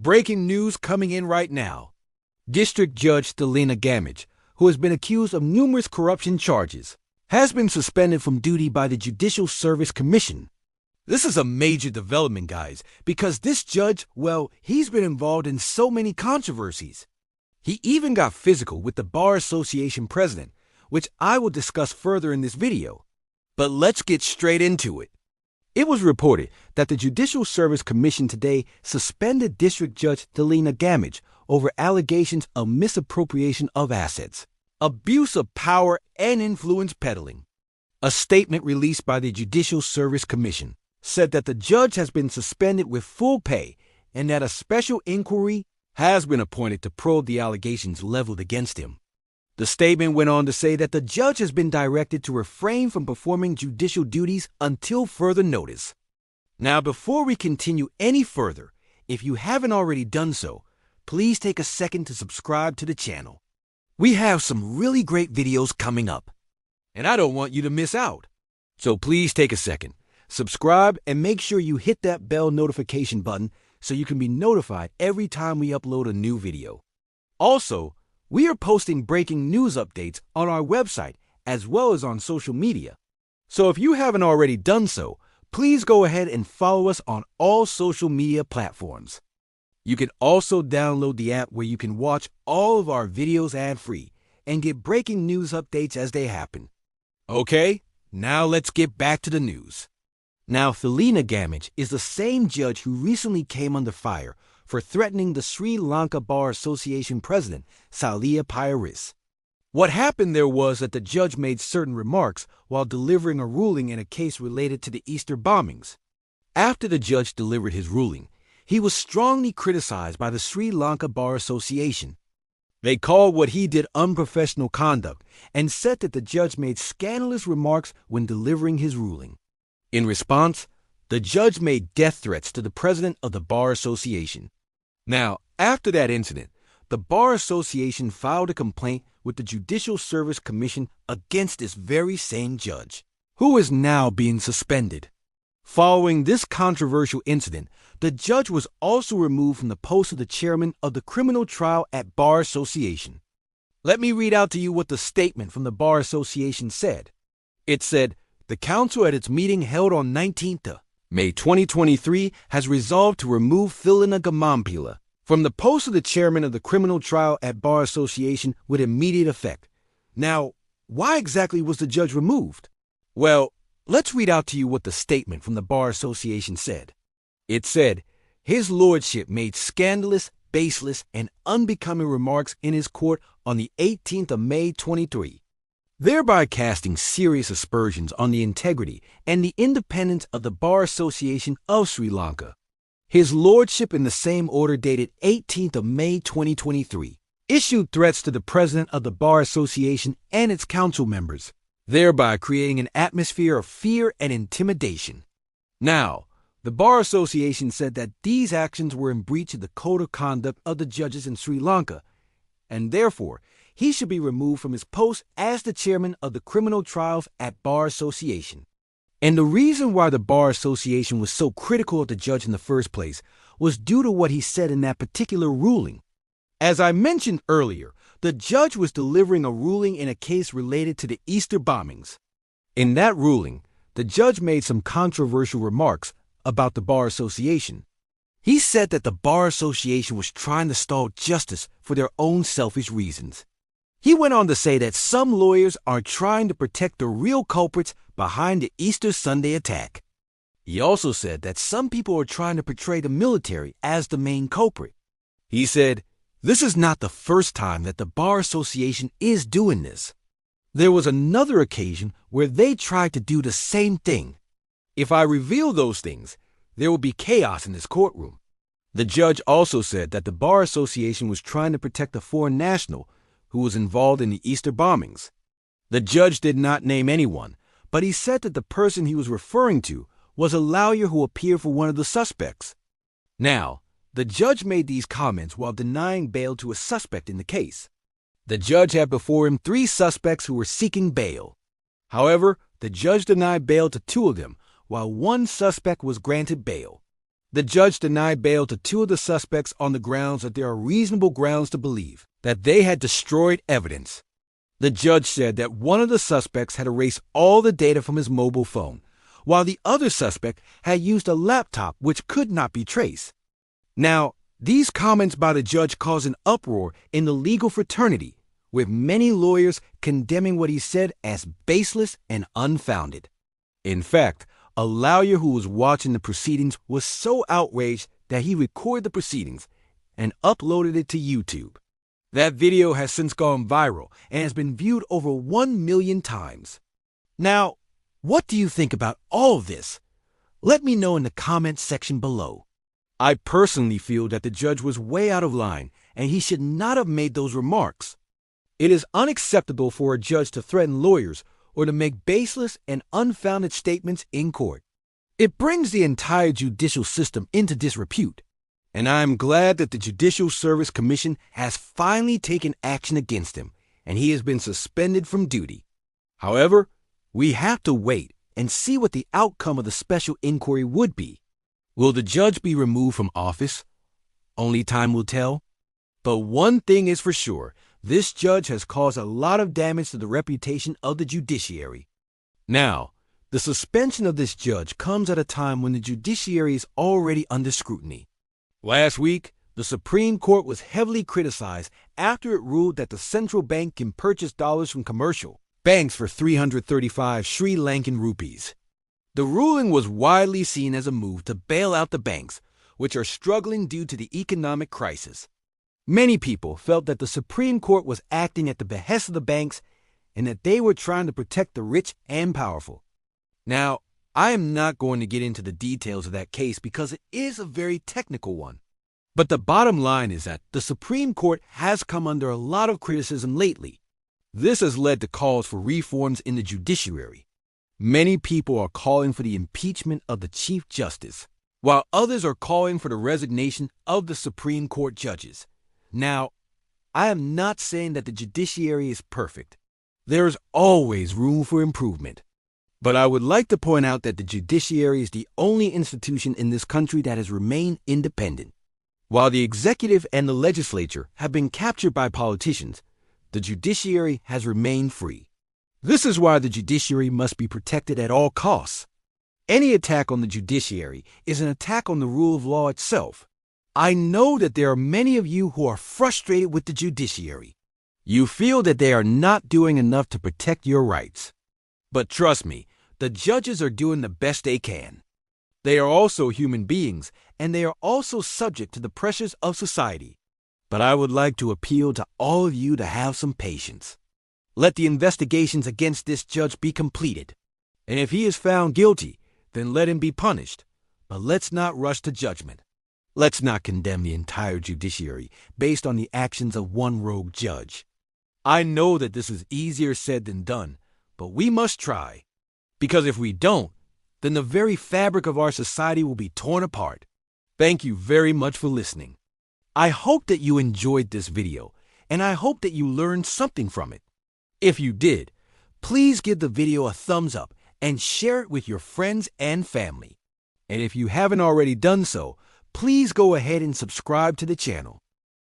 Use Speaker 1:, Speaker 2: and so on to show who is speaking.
Speaker 1: Breaking news coming in right now. District Judge Thilina Gamage, who has been accused of numerous corruption charges, has been suspended from duty by the Judicial Service Commission. This is a major development, guys, because this judge, well, he's been involved in so many controversies. He even got physical with the Bar Association president, which I will discuss further in this video. But let's get straight into it. It was reported that the Judicial Service Commission today suspended District Judge Thilina Gamage over allegations of misappropriation of assets, abuse of power, and influence peddling. A statement released by the Judicial Service Commission said that the judge has been suspended with full pay and that a special inquiry has been appointed to probe the allegations leveled against him. The statement went on to say that the judge has been directed to refrain from performing judicial duties until further notice. Now, before we continue any further, if you haven't already done so, please take a second to subscribe to the channel. We have some really great videos coming up, and I don't want you to miss out. So please take a second, subscribe, and make sure you hit that bell notification button so you can be notified every time we upload a new video. Also, we are posting breaking news updates on our website as well as on social media. So if you haven't already done so, please go ahead and follow us on all social media platforms. You can also download the app where you can watch all of our videos ad-free and get breaking news updates as they happen. Okay, now let's get back to the news. Now, Thilina Gamage is the same judge who recently came under fire for threatening the Sri Lanka Bar Association president, Salia Pairis. What happened there was that the judge made certain remarks while delivering a ruling in a case related to the Easter bombings. After the judge delivered his ruling, he was strongly criticized by the Sri Lanka Bar Association. They called what he did unprofessional conduct and said that the judge made scandalous remarks when delivering his ruling. In response, the judge made death threats to the president of the Bar Association. Now, after that incident, the Bar Association filed a complaint with the Judicial Service Commission against this very same judge, who is now being suspended. Following this controversial incident, the judge was also removed from the post of the chairman of the criminal trial at Bar Association. Let me read out to you what the statement from the Bar Association said. It said, "The council at its meeting held on 19th May 2023 has resolved to remove Thilina Gamage from the post of the chairman of the criminal trial at Bar Association with immediate effect." Now, why exactly was the judge removed? Well, let's read out to you what the statement from the Bar Association said. It said, "His lordship made scandalous, baseless, and unbecoming remarks in his court on the 18th of May 23, thereby casting serious aspersions on the integrity and the independence of the Bar Association of Sri Lanka. His lordship, in the same order dated 18th of May 2023, issued threats to the president of the Bar Association and its council members, thereby creating an atmosphere of fear and intimidation." Now, the Bar Association said that these actions were in breach of the code of conduct of the judges in Sri Lanka, and therefore, he should be removed from his post as the chairman of the criminal trials at Bar Association. And the reason why the Bar Association was so critical of the judge in the first place was due to what he said in that particular ruling. As I mentioned earlier, the judge was delivering a ruling in a case related to the Easter bombings. In that ruling, the judge made some controversial remarks about the Bar Association. He said that the Bar Association was trying to stall justice for their own selfish reasons. He went on to say that some lawyers are trying to protect the real culprits behind the Easter Sunday attack. He also said that some people are trying to portray the military as the main culprit. He said, "This is not the first time that the Bar Association is doing this. There was another occasion where they tried to do the same thing. If I reveal those things, there will be chaos in this courtroom." The judge also said that the Bar Association was trying to protect a foreign national who was involved in the Easter bombings. The judge did not name anyone, but he said that the person he was referring to was a lawyer who appeared for one of the suspects. Now, the judge made these comments while denying bail to a suspect in the case. The judge had before him 3 suspects who were seeking bail. However, the judge denied bail to 2 of them, while 1 suspect was granted bail. The judge denied bail to two of the suspects on the grounds that there are reasonable grounds to believe that they had destroyed evidence. The judge said that one of the suspects had erased all the data from his mobile phone, while the other suspect had used a laptop which could not be traced. Now, these comments by the judge caused an uproar in the legal fraternity, with many lawyers condemning what he said as baseless and unfounded. In fact, a lawyer who was watching the proceedings was so outraged that he recorded the proceedings and uploaded it to YouTube. That video has since gone viral and has been viewed over 1 million times. Now, what do you think about all of this? Let me know in the comments section below. I personally feel that the judge was way out of line and he should not have made those remarks. It is unacceptable for a judge to threaten lawyers or to make baseless and unfounded statements in court. It brings the entire judicial system into disrepute, and I am glad that the Judicial Service Commission has finally taken action against him, and he has been suspended from duty. However, we have to wait and see what the outcome of the special inquiry would be. Will the judge be removed from office? Only time will tell. But one thing is for sure, this judge has caused a lot of damage to the reputation of the judiciary. Now, the suspension of this judge comes at a time when the judiciary is already under scrutiny. Last week, the Supreme Court was heavily criticized after it ruled that the central bank can purchase dollars from commercial banks for 335 Sri Lankan rupees. The ruling was widely seen as a move to bail out the banks, which are struggling due to the economic crisis. Many people felt that the Supreme Court was acting at the behest of the banks and that they were trying to protect the rich and powerful. Now, I am not going to get into the details of that case because it is a very technical one. But the bottom line is that the Supreme Court has come under a lot of criticism lately. This has led to calls for reforms in the judiciary. Many people are calling for the impeachment of the Chief Justice, while others are calling for the resignation of the Supreme Court judges. Now, I am not saying that the judiciary is perfect. There is always room for improvement. But I would like to point out that the judiciary is the only institution in this country that has remained independent. While the executive and the legislature have been captured by politicians, the judiciary has remained free. This is why the judiciary must be protected at all costs. Any attack on the judiciary is an attack on the rule of law itself. I know that there are many of you who are frustrated with the judiciary. You feel that they are not doing enough to protect your rights. But trust me, the judges are doing the best they can. They are also human beings, and they are also subject to the pressures of society. But I would like to appeal to all of you to have some patience. Let the investigations against this judge be completed. And if he is found guilty, then let him be punished. But let's not rush to judgment. Let's not condemn the entire judiciary based on the actions of one rogue judge. I know that this is easier said than done, but we must try. Because if we don't, then the very fabric of our society will be torn apart. Thank you very much for listening. I hope that you enjoyed this video, and I hope that you learned something from it. If you did, please give the video a thumbs up and share it with your friends and family. And if you haven't already done so, please go ahead and subscribe to the channel.